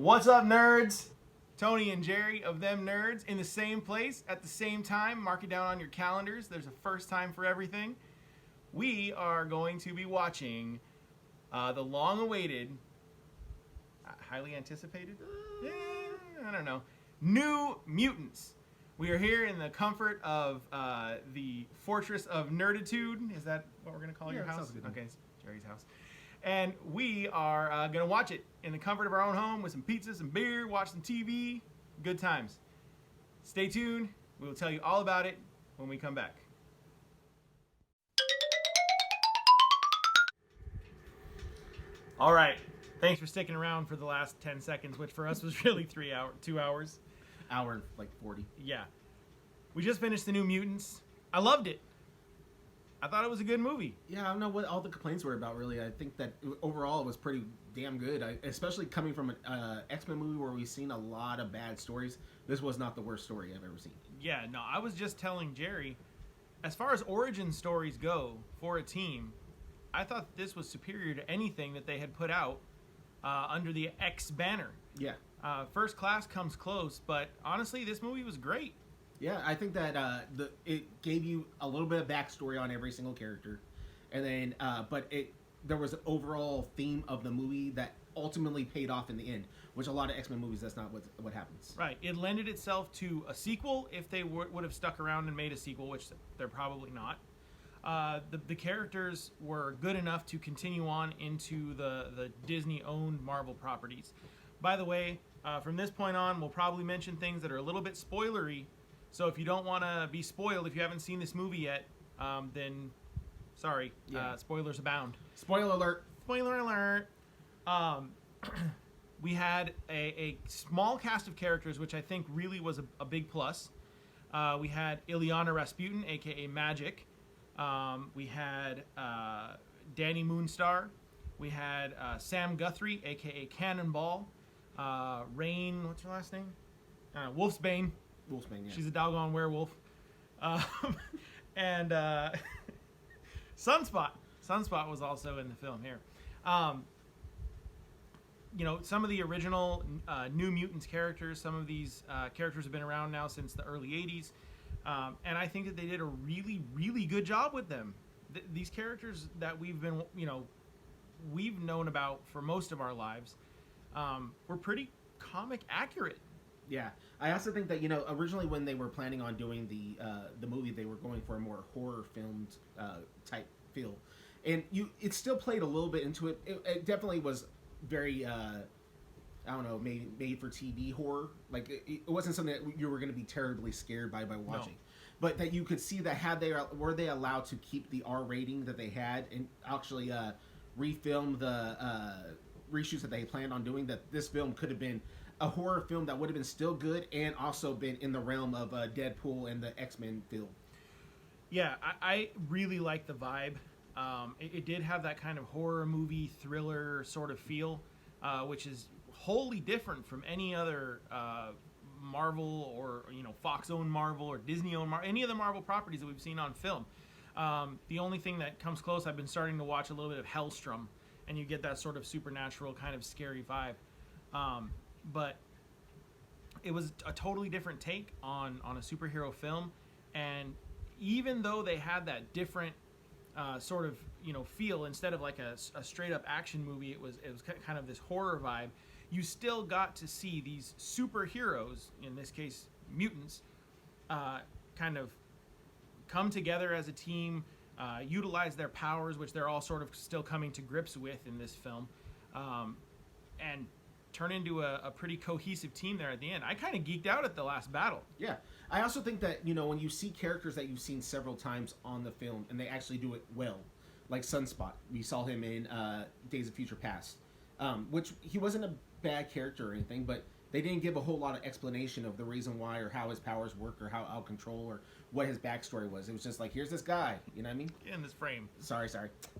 What's up, nerds? Tony and Jerry of Them Nerds in the same place at the same time. Mark it down on your calendars. There's a first time for everything. We are going to be watching the long-awaited, highly anticipated, I don't know, New Mutants. We are here in the comfort of the Fortress of Nerditude. Is that what we're going to call your house? Okay, it's Jerry's house. And we are going to watch it in the comfort of our own home with some pizza, some beer, watch some TV. Good times. Stay tuned. We will tell you all about it when we come back. All right. Thanks for sticking around for the last 10 seconds, which for us was really 2 hours. Hour and like 40. Yeah. We just finished the New Mutants. I loved it. I thought it was a good movie. Yeah, I don't know what all the complaints were about, really. I think that overall it was pretty damn good, especially coming from an X-Men movie where we've seen a lot of bad stories. This was not the worst story I've ever seen. Yeah, no, I was just telling Jerry, as far as origin stories go for a team, I thought this was superior to anything that they had put out under the X banner. Yeah. First Class comes close, but honestly, this movie was great. Yeah, I think that it gave you a little bit of backstory on every single character, and then there was an overall theme of the movie that ultimately paid off in the end, which a lot of X-Men movies, that's not what happens. Right. It lended itself to a sequel if they would have stuck around and made a sequel, which they're probably not. The characters were good enough to continue on into the Disney-owned Marvel properties. By the way, from this point on, we'll probably mention things that are a little bit spoilery. So if you don't want to be spoiled, if you haven't seen this movie yet, then sorry. Yeah. Spoilers abound. Spoiler alert. Spoiler alert. We had a small cast of characters, which I think really was a big plus. We had Ilyana Rasputin, a.k.a. Magik. We had Dani Moonstar. We had Sam Guthrie, a.k.a. Cannonball. Rain, what's her last name? Wolfsbane. Wolfsbane, yeah. She's a doggone werewolf. And Sunspot. Sunspot was also in the film here. Some of the original New Mutants characters, some of these characters have been around now since the early 80s. And I think that they did a really, really good job with them. These characters that we've known about for most of our lives were pretty comic accurate. Yeah, I also think that originally when they were planning on doing the movie, they were going for a more horror filmed type feel, and it still played a little bit into it. It definitely was very made for TV horror. Like it wasn't something that you were going to be terribly scared by watching, but that you could see that were they allowed to keep the R rating that they had and actually refilm the reshoots that they planned on doing, that this film could have been a horror film that would have been still good and also been in the realm of Deadpool and the X-Men film. Yeah, I really like the vibe. It did have that kind of horror movie thriller sort of feel, which is wholly different from any other Marvel or Fox-owned Marvel or Disney-owned Marvel, any of the Marvel properties that we've seen on film. The only thing that comes close, I've been starting to watch a little bit of Hellstrom, and you get that sort of supernatural kind of scary vibe. But it was a totally different take on a superhero film, and even though they had that different sort of feel, instead of like a straight up action movie, it was kind of this horror vibe. You still got to see these superheroes, in this case mutants, kind of come together as a team, utilize their powers, which they're all sort of still coming to grips with in this film, and turn into a pretty cohesive team there at the end. I kind of geeked out at the last battle. Yeah. I also think that, when you see characters that you've seen several times on the film and they actually do it well, like Sunspot. We saw him in Days of Future Past, which he wasn't a bad character or anything, but they didn't give a whole lot of explanation of the reason why or how his powers work or how out control or what his backstory was. It was just like, here's this guy, you know what I mean? In this frame. Sorry.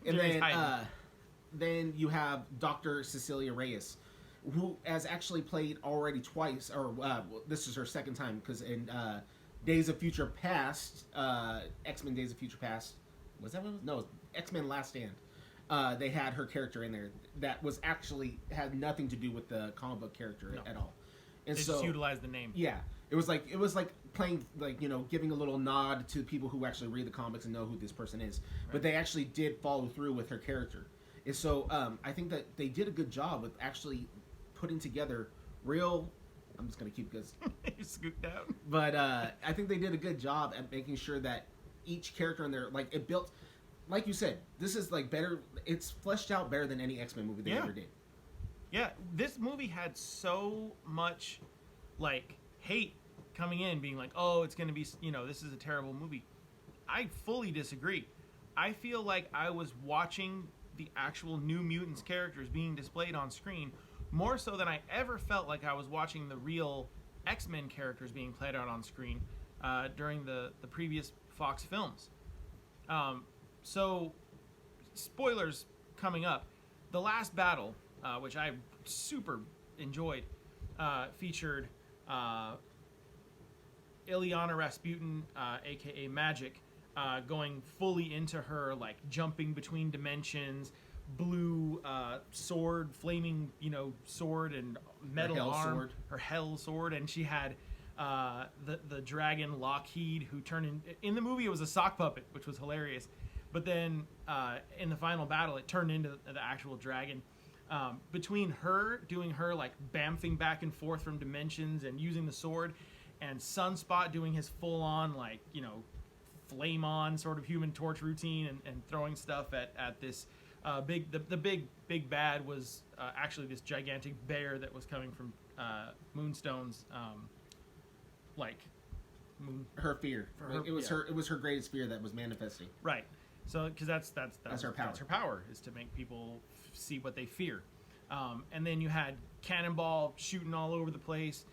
And then you have Dr. Cecilia Reyes, who has actually played already twice, or this is her second time, because in Days of Future Past, X-Men Days of Future Past, was that one? No, X-Men Last Stand. they had her character in there that was actually had nothing to do with the comic book character at all. And they just utilized the name. Yeah, it was like playing, like, you know, giving a little nod to people who actually read the comics and know who this person is. Right. But they actually did follow through with her character. And so I think that they did a good job with actually putting together real. I'm just gonna keep this. You scooped out. But I think they did a good job at making sure that each character in there, like, it built, like you said, this is like better. It's fleshed out better than any X-Men movie they ever did. Yeah, this movie had so much, like, hate coming in, being like, oh, it's going to be, you know, this is a terrible movie. I fully disagree. I feel like I was watching the actual New Mutants characters being displayed on screen more so than I ever felt like I was watching the real X-Men characters being played out on screen during the previous Fox films. So, spoilers coming up. The last battle, which I super enjoyed, featured Ileana Rasputin, aka Magik, going fully into her, like, jumping between dimensions, blue sword, flaming, you know, sword and metal her arm, sword. Her hell sword, and she had the dragon Lockheed, who turned in the movie it was a sock puppet, which was hilarious, but then in the final battle it turned into the actual dragon. Between her doing her, like, bamfing back and forth from dimensions and using the sword, and Sunspot doing his full-on, like, you know, flame-on sort of Human Torch routine and throwing stuff at this the big bad was actually this gigantic bear that was coming from Moonstone's like moon. Her fear. It was her greatest fear that was manifesting. Right. So, because that's her power. That's her power, is to make people see what they fear. And then you had Cannonball shooting all over the place.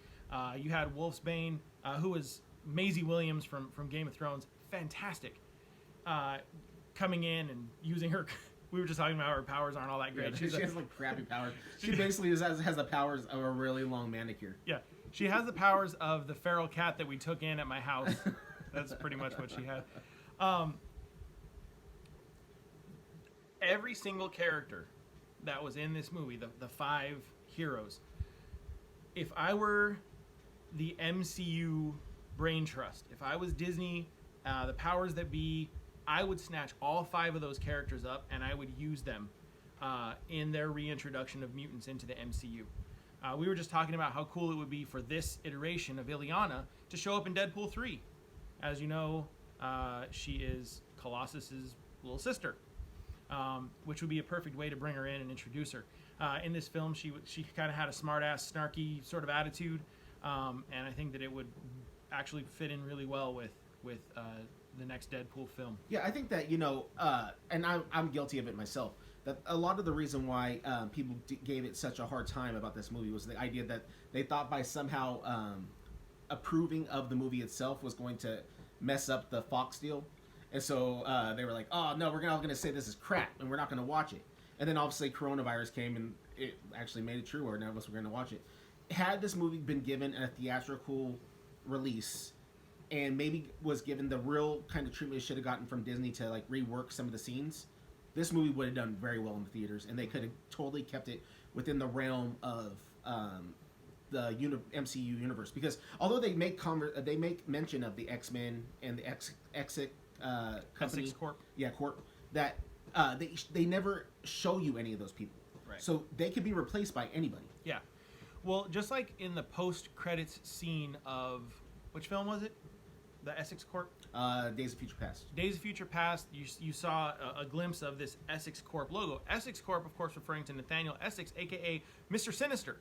You had Wolfsbane, who was Maisie Williams from Game of Thrones, fantastic, coming in and using her. We were just talking about her powers aren't all that great. Yeah, she has, like, crappy powers. She basically has the powers of a really long manicure. Yeah, she has the powers of the feral cat that we took in at my house. That's pretty much what she had. Every single character that was in this movie, the 5 heroes, if I were the MCU brain trust, if I was Disney, the powers that be, I would snatch all 5 of those characters up and I would use them in their reintroduction of mutants into the MCU. We were just talking about how cool it would be for this iteration of Ileana to show up in Deadpool 3. As you know, she is Colossus's little sister, which would be a perfect way to bring her in and introduce her. In this film, she kind of had a smart-ass, snarky sort of attitude, and I think that it would actually fit in really well with the next Deadpool film. Yeah, I think that, you know, and I'm guilty of it myself, that a lot of the reason why people gave it such a hard time about this movie was the idea that they thought by somehow approving of the movie itself was going to mess up the Fox deal. And so they were like, oh, no, we're all going to say this is crap, and we're not going to watch it. And then obviously coronavirus came, and it actually made it true, where none of us were going to watch it. Had this movie been given a theatrical release, and maybe was given the real kind of treatment it should have gotten from Disney to, like, rework some of the scenes, this movie would have done very well in the theaters, and they could have totally kept it within the realm of the MCU universe. Because although they make mention of the X-Men and the Exit company, Essex Corp. Yeah, Corp. That they never show you any of those people. Right. So they could be replaced by anybody. Yeah. Well, just like in the post-credits scene of, which film was it? The Essex Corp? Days of Future Past. Days of Future Past, you saw a glimpse of this Essex Corp logo. Essex Corp, of course, referring to Nathaniel Essex, a.k.a. Mr. Sinister,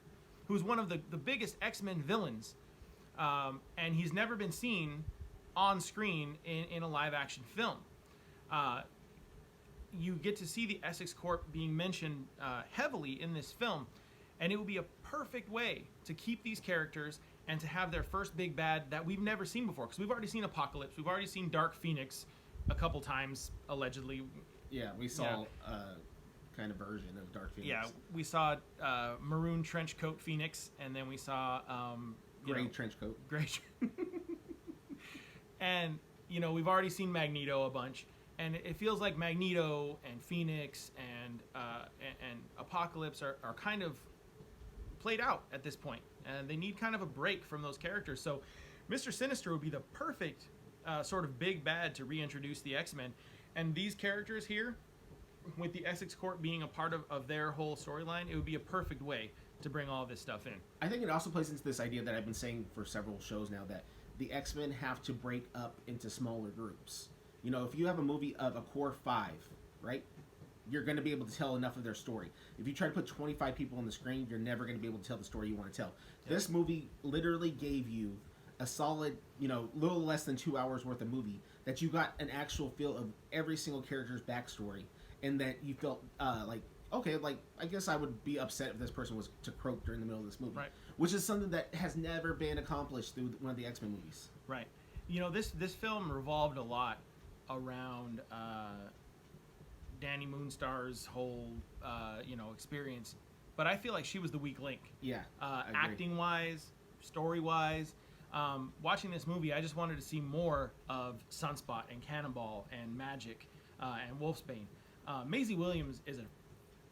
who's one of the biggest X-Men villains. And he's never been seen on screen in a live-action film. You get to see the Essex Corp being mentioned heavily in this film, and it would be a perfect way to keep these characters and to have their first big bad that we've never seen before. Because we've already seen Apocalypse, we've already seen Dark Phoenix a couple times, allegedly. Yeah, we saw a kind of version of Dark Phoenix. Yeah, we saw Maroon Trench Coat Phoenix, and then we saw... Gray Trench Coat. Gray. And, you know, we've already seen Magneto a bunch. and it feels like Magneto and Phoenix and Apocalypse are kind of played out at this point, and they need kind of a break from those characters. So Mr. Sinister would be the perfect sort of big bad to reintroduce the X-Men, and these characters here, with the Essex Corp being a part of their whole storyline, it would be a perfect way to bring all this stuff in. I think it also plays into this idea that I've been saying for several shows now, that the X-Men have to break up into smaller groups. You know, if you have a movie of a core 5, right, you're going to be able to tell enough of their story. If you try to put 25 people on the screen, you're never going to be able to tell the story you want to tell. Yeah. This movie literally gave you a solid, you know, little less than 2 hours worth of movie that you got an actual feel of every single character's backstory, and that you felt like, okay, like, I guess I would be upset if this person was to croak during the middle of this movie. Right. Which is something that has never been accomplished through one of the X-Men movies. Right. You know, this film revolved a lot around Dani Moonstar's whole, experience. But I feel like she was the weak link. Yeah. Acting-wise, story-wise. Watching this movie, I just wanted to see more of Sunspot and Cannonball and Magik and Wolfsbane. Maisie Williams is an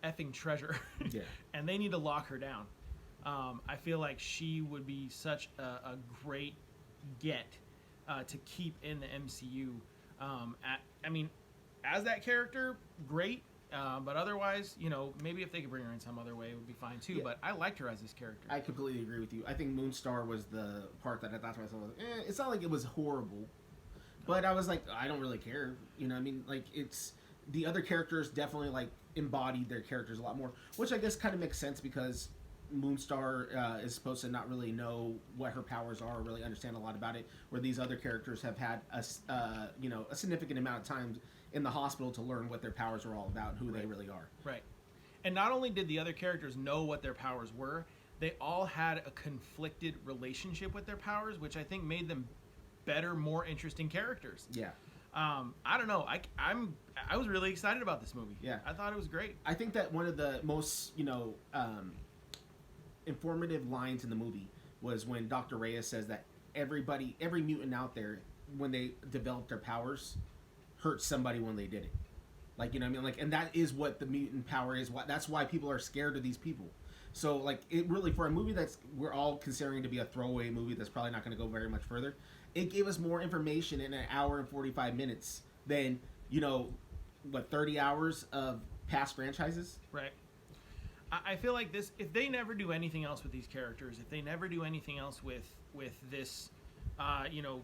effing treasure. Yeah. And they need to lock her down. I feel like she would be such a great get to keep in the MCU. As that character, great. But otherwise, you know, maybe if they could bring her in some other way, it would be fine too. Yeah. But I liked her as this character. I completely agree with you. I think Moonstar was the part that I thought to myself, it's not like it was horrible. But I was like, I don't really care. You know what I mean? Like, it's... The other characters definitely, like, embodied their characters a lot more. Which I guess kind of makes sense because Moonstar is supposed to not really know what her powers are or really understand a lot about it. Where these other characters have had a significant amount of time in the hospital to learn what their powers are all about and who they really are. Right. And not only did the other characters know what their powers were, they all had a conflicted relationship with their powers, which I think made them better, more interesting characters. Yeah. I don't know. I was really excited about this movie. Yeah. I thought it was great. I think that one of the most, informative lines in the movie was when Dr. Reyes says that every mutant out there, when they developed their powers, hurt somebody when they did it. Like, you know what I mean? Like, and that is what the mutant power is. That's why people are scared of these people. So, like, it really, for a movie that's we're all considering to be a throwaway movie that's probably not going to go very much further, it gave us more information in an hour and 45 minutes than, 30 hours of past franchises? Right. I feel like this, if they never do anything else with these characters, if they never do anything else with this,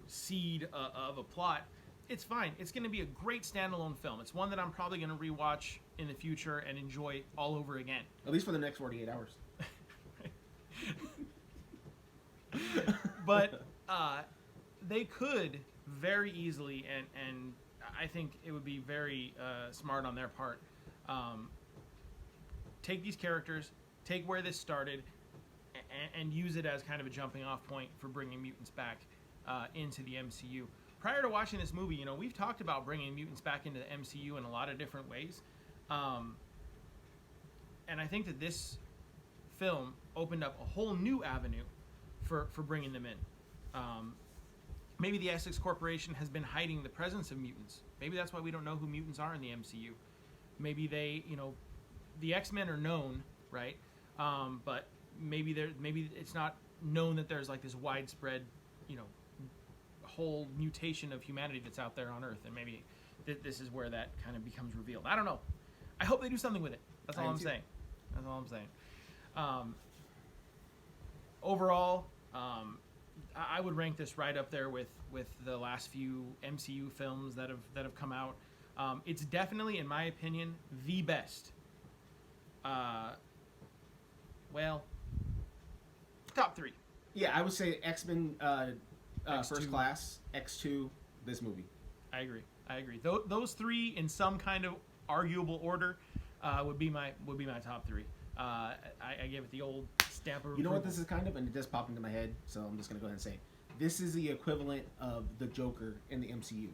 seed of a plot, it's fine. It's going to be a great standalone film. It's one that I'm probably going to rewatch in the future and enjoy all over again. At least for the next 48 hours. But they could very easily, and I think it would be very smart on their part, take these characters, take where this started, and use it as kind of a jumping off point for bringing mutants back into the MCU. Prior to watching this movie, we've talked about bringing mutants back into the MCU in a lot of different ways. And I think that this film opened up a whole new avenue for bringing them in. Maybe the Essex Corporation has been hiding the presence of mutants. Maybe that's why we don't know who mutants are in the MCU. Maybe they, the X-Men are known, right? But maybe it's not known that there's like this widespread, whole mutation of humanity that's out there on Earth, and maybe this is where that kind of becomes revealed. I don't know. I hope they do something with it. That's all I'm saying. That's all I'm saying. Overall, I would rank this right up there with the last few MCU films that have come out. It's definitely, in my opinion, the best. Top 3. Yeah, I would say X-Men X2. First Class, X2, this movie. I agree. Those 3 in some kind of arguable order would be my top 3. I gave it the old stamp of approval. You know what this is kind of, and it just popped into my head, so I'm just gonna go ahead and say it. This is the equivalent of the Joker in the MCU,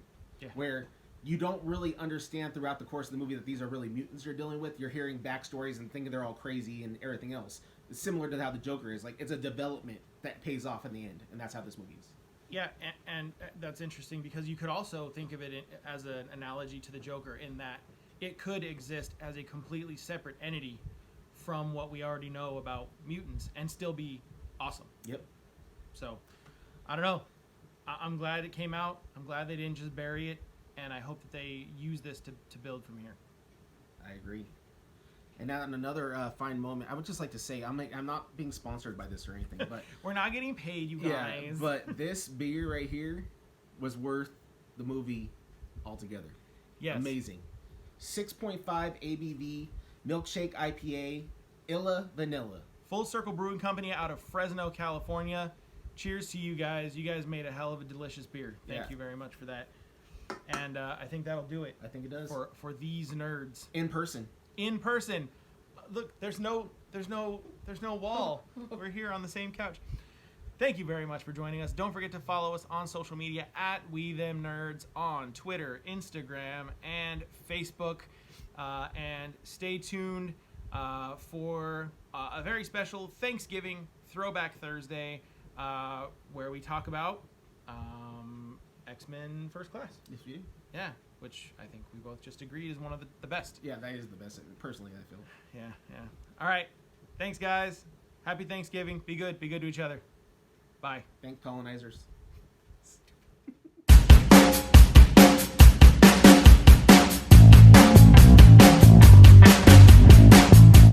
where you don't really understand throughout the course of the movie that these are really mutants you're dealing with. You're hearing backstories and thinking they're all crazy and everything else. It's similar to how the Joker is. Like, it's a development that pays off in the end, and that's how this movie is. Yeah, and that's interesting because you could also think of it as an analogy to the Joker in that it could exist as a completely separate entity from what we already know about mutants and still be awesome. Yep. So, I don't know. I'm glad it came out. I'm glad they didn't just bury it, and I hope that they use this to build from here. I agree. And now, in another fine moment, I would just like to say I'm not being sponsored by this or anything, but We're not getting paid, you guys. yeah, but this beer right here was worth the movie altogether. Yes. Amazing. 6.5 ABV milkshake IPA, Illa Vanilla. Full Circle Brewing Company out of Fresno, California. Cheers to you guys. You guys made a hell of a delicious beer. Thank you very much for that. And I think that'll do it. I think it does. For these nerds. In person. In person. Look, there's no wall. We're here on the same couch. Thank you very much for joining us. Don't forget to follow us on social media at WeThemNerds on Twitter, Instagram, and Facebook. And stay tuned for a very special Thanksgiving Throwback Thursday where we talk about X-Men First Class. Yes, you do. Yeah, which I think we both just agreed is one of the best. Yeah, that is the best. Personally, I feel. Yeah. All right. Thanks, guys. Happy Thanksgiving. Be good. Be good to each other. Bye. Thank colonizers.